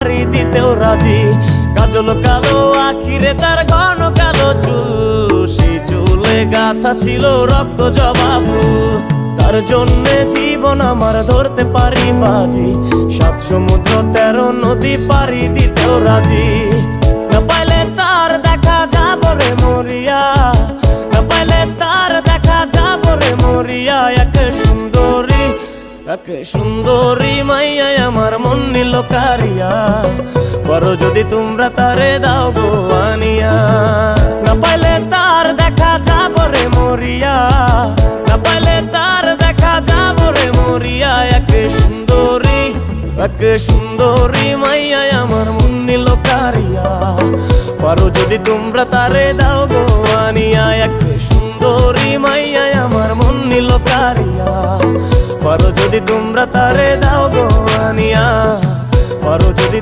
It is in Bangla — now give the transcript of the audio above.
দিতেও রাজি। কাজল কালো আখিরে তার ঘন কালো চুল, সেই চুলে গাঁথা ছিল রক্ত জবা ফুল। তার জন্যে জীবন আমার ধরতে পারি বাজি, 7 সমুদ্র 13 নদী পাড়ি দিতেও রাজি। না পাইলে তার দেখা যাব রে মরিয়া, না পাইলে তার দেখা যাব রে মরিয়া। এক সুন্দরী মাইয়া আমার মন নিল কারিয়া, বড় যদি তোমরা তারে দাও গো আনিয়া। না পাইলে তার দেখা যাব রে মরিয়া, না পাইলে তার দেখা যাব রে মরিয়া। এক সুন্দরী মাইয়া আমার মন নিল কারিয়া, বড় যদি তোমরা তারে দাও গো আনিয়া। এক সুন্দরী মাইয়া আমার মন নিল কারিয়া, পারো যদি তোমরা তারে দাও গো আনিয়া। পারো যদি